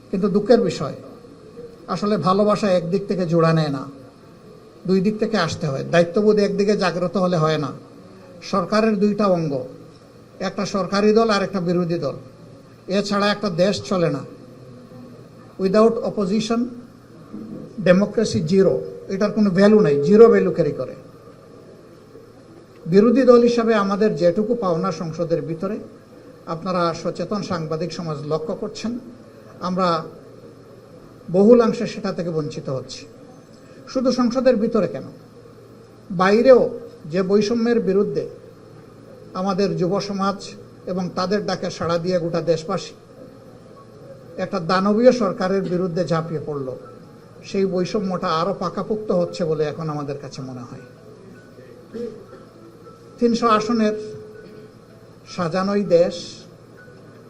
কিন্তু দুঃখের বিষয়, আসলে ভালোবাসা একদিক থেকে জোড়া নেয় না, দুই দিক থেকে আসতে হয়। দায়িত্ববোধ একদিকে জাগ্রত হলে হয় না। সরকারের দুইটা অঙ্গ, একটা সরকারি দল আর একটা বিরোধী দল, এছাড়া একটা দেশ চলে না। উইদাউট অপোজিশন ডেমোক্রেসি জিরো, এটার কোনো ভ্যালু নাই, জিরো ভ্যালু ক্যারি করে। বিরোধী দল হিসাবে আমাদের যেটুকু পাওনা সংসদের ভিতরে, আপনারা সচেতন সাংবাদিক সমাজ লক্ষ্য করছেন, আমরা বহুলাংশে সেটা থেকে বঞ্চিত হচ্ছি। শুধু সংসদের ভিতরে কেন, বাইরেও যে বৈষম্যের বিরুদ্ধে আমাদের যুব সমাজ এবং তাদের ডাকে সাড়া দিয়ে গোটা দেশবাসী একটা দানবীয় সরকারের বিরুদ্ধে ঝাঁপিয়ে পড়ল, সেই বৈষম্যটা আরও পাকাপোক্ত হচ্ছে বলে এখন আমাদের কাছে মনে হয়। 300 আসনের সাজানোই দেশ,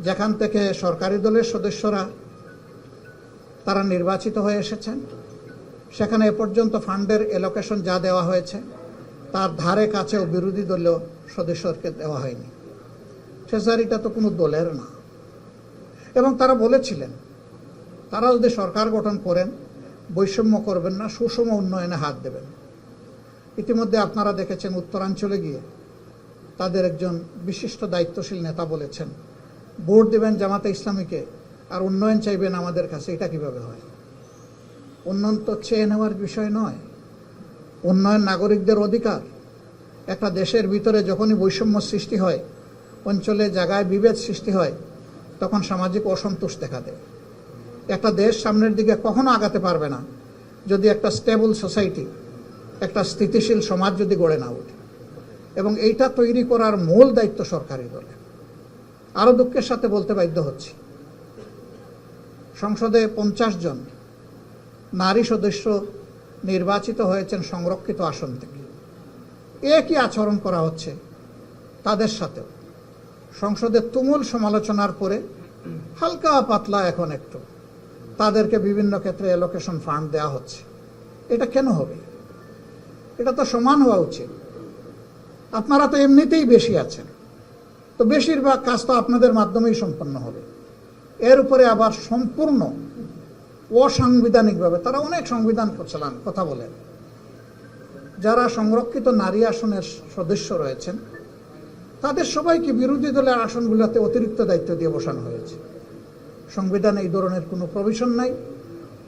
যেখান থেকে সরকারি দলের সদস্যরা তারা নির্বাচিত হয়ে এসেছেন, সেখানে এ পর্যন্ত ফান্ডের এলোকেশন যা দেওয়া হয়েছে তার ধারে কাছেও বিরোধী দলীয় সদস্যকে দেওয়া হয়নি। ট্রেজারিটা তো কোনো দলের না। এবং তারা বলেছিলেন তারা যদি সরকার গঠন করেন বৈষম্য করবেন না, সুষম উন্নয়নে হাত দেবেন। ইতিমধ্যে আপনারা দেখেছেন উত্তরাঞ্চলে গিয়ে তাদের একজন বিশিষ্ট দায়িত্বশীল নেতা বলেছেন, ভোট দেবেন জামাতে ইসলামীকে আর উন্নয়ন চাইবেন আমাদের কাছে। এটা কিভাবে হয়? উন্নয়ন তো চেয়ে নেওয়ার বিষয় নয়, উন্নয়ন নাগরিকদের অধিকার। একটা দেশের ভিতরে যখনই বৈষম্য সৃষ্টি হয়, অঞ্চলে জায়গায় বিভেদ সৃষ্টি হয়, তখন সামাজিক অসন্তোষ দেখা দেয়। একটা দেশ সামনের দিকে কখনো আগাতে পারবে না যদি একটা স্টেবল সোসাইটি, একটা স্থিতিশীল সমাজ যদি গড়ে না ওঠে। এবং এইটা তৈরি করার মূল দায়িত্ব সরকারি দলের। আরও দুঃখের সাথে বলতে বাধ্য হচ্ছি, সংসদে 50 জন নারী সদস্য নির্বাচিত হয়েছেন সংরক্ষিত আসন থেকে। একই আচরণ করা হচ্ছে তাদের সাথেও। সংসদের তুমুল সমালোচনার পরে হালকা পাতলা এখন একটু তাদেরকে বিভিন্ন ক্ষেত্রে অ্যালোকেশন ফান্ড দেওয়া হচ্ছে। এটা কেন হবে? এটা তো সমান হওয়া উচিত। আপনারা তো এমনিতেই বেশি আছেন, তো বেশিরভাগ কাজ তো আপনাদের মাধ্যমেই সম্পন্ন হবে। এর উপরে আবার সম্পূর্ণ অসাংবিধানিকভাবে তারা অনেক সংবিধান কথা বলেন। যারা সংরক্ষিত নারী আসনের সদস্য রয়েছেন তাদের সবাইকে বিরোধী দলের আসনগুলোতে অতিরিক্ত দায়িত্ব দিয়ে বসানো হয়েছে। সংবিধানে এই ধরনের কোনো প্রভিশন নাই।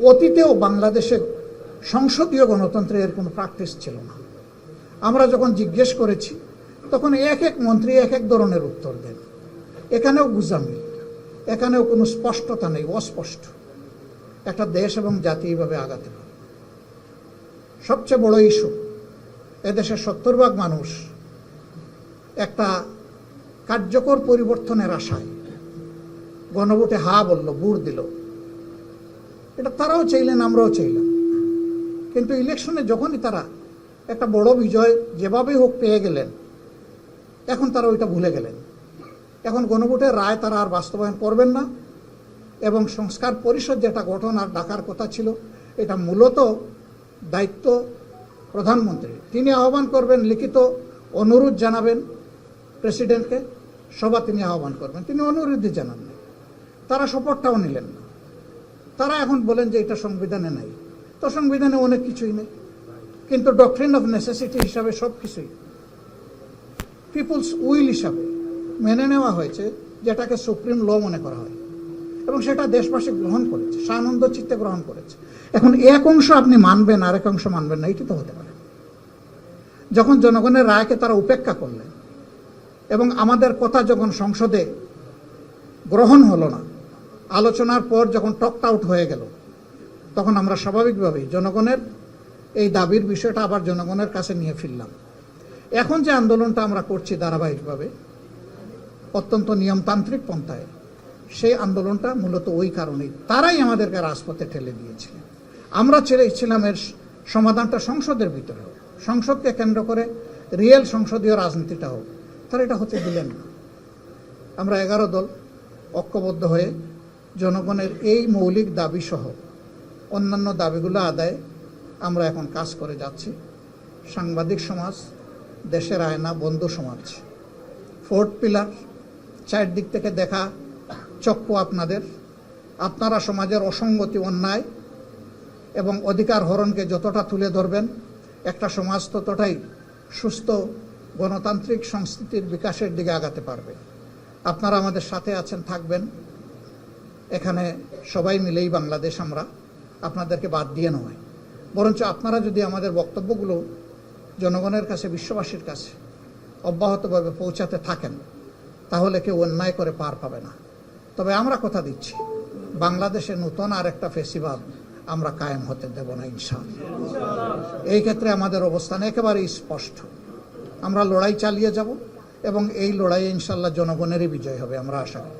অতীতেও বাংলাদেশে সংসদীয় গণতন্ত্রের কোনো প্র্যাকটিস ছিল না। আমরা যখন জিজ্ঞেস করেছি তখন এক এক মন্ত্রী এক এক ধরনের উত্তর দেন। এখানেও গুজামি, এখানেও কোনো স্পষ্টতা নেই, অস্পষ্ট। একটা দেশ এবং জাতি এইভাবে আগাতে পারে। সবচেয়ে বড় ইস্যু, এদেশের 70% মানুষ একটা কার্যকর পরিবর্তনের আশায় গণভোটে হা বলল, ভোট দিল। এটা তারাও চাইলেন, আমরাও চাইলাম। কিন্তু ইলেকশনে যখনই তারা একটা বড় বিজয় যেভাবে হোক পেয়ে গেলেন, এখন তারা ওইটা ভুলে গেলেন। এখন গণভোটের রায় তারা আর বাস্তবায়ন করবেন না। এবং সংস্কার পরিষদ যেটা গঠন আর ডাকার কথা ছিল, এটা মূলত দায়িত্ব প্রধানমন্ত্রী। তিনি আহ্বান করবেন, লিখিত অনুরোধ জানাবেন প্রেসিডেন্টকে, সভা তিনি আহ্বান করবেন। তিনি অনুরোধই জানাননি, তারা শপথটাও নিলেন না। তারা এখন বলেন যে এটা সংবিধানে নাই। তো সংবিধানে অনেক কিছুই নেই, কিন্তু ডক্ট্রিন অফ নেসেসিটি হিসাবে সব কিছুই পিপুলস উইল হিসাবে মেনে নেওয়া হয়েছে, যেটাকে সুপ্রিম ল মনে করা হয়। এবং সেটা দেশবাসী গ্রহণ করেছে, সানন্দ চিত্তে গ্রহণ করেছে। এখন এক অংশ আপনি মানবেন, আরেক অংশ মানবেন না, এটি তো হতে পারে। যখন জনগণের রায়কে তারা উপেক্ষা করলেন এবং আমাদের কথা যখন সংসদে গ্রহণ হলো না, আলোচনার পর যখন টকড আউট হয়ে গেল, তখন আমরা স্বাভাবিকভাবেই জনগণের এই দাবির বিষয়টা আবার জনগণের কাছে নিয়ে ফিরলাম। এখন যে আন্দোলনটা আমরা করছি ধারাবাহিকভাবে অত্যন্ত নিয়মতান্ত্রিক পন্থায়, সেই আন্দোলনটা মূলত ওই কারণেই। তারাই আমাদেরকে রাজপথে ঠেলে দিয়েছিলেন। আমরা চেয়েছিলাম এর সমাধানটা সংসদের ভিতরে হোক, সংসদকে কেন্দ্র করে রিয়েল সংসদীয় রাজনীতিটা হোক। তারা এটা হতে দিলেন না। আমরা 11 দল ঐক্যবদ্ধ হয়ে জনগণের এই মৌলিক দাবি সহ অন্যান্য দাবিগুলো আদায়ে আমরা এখন কাজ করে যাচ্ছি। সাংবাদিক সমাজ, দেশের আয়না, বন্ধু সমাজ, 4th পিলার, চারদিক থেকে দেখা চক্ষু আপনাদের, আপনারা সমাজের অসঙ্গতি, অন্যায় এবং অধিকার হরণকে যতটা তুলে ধরবেন, একটা সমাজ ততটাই সুস্থ গণতান্ত্রিক সংস্কৃতির বিকাশের দিকে আগাতে পারবে। আপনারা আমাদের সাথে আছেন, থাকবেন। এখানে সবাই মিলেই বাংলাদেশ, আমরা আপনাদেরকে বাদ দিয়ে নয়, বরঞ্চ আপনারা যদি আমাদের বক্তব্যগুলো জনগণের কাছে, বিশ্ববাসীর কাছে অব্যাহতভাবে পৌঁছাতে থাকেন, তাহলে কেউ অন্যায় করে পার পাবে না। তবে আমরা কথা দিচ্ছি, বাংলাদেশে নতুন আর একটা ফেসিবাদ আমরা কায়েম হতে দেব না ইনশাআল্লাহ। এই ক্ষেত্রে আমাদের অবস্থান একেবারেই স্পষ্ট। আমরা লড়াই চালিয়ে যাব এবং এই লড়াইয়ে ইনশাআল্লাহ জনগণেরই বিজয় হবে, আমরা আশা করি।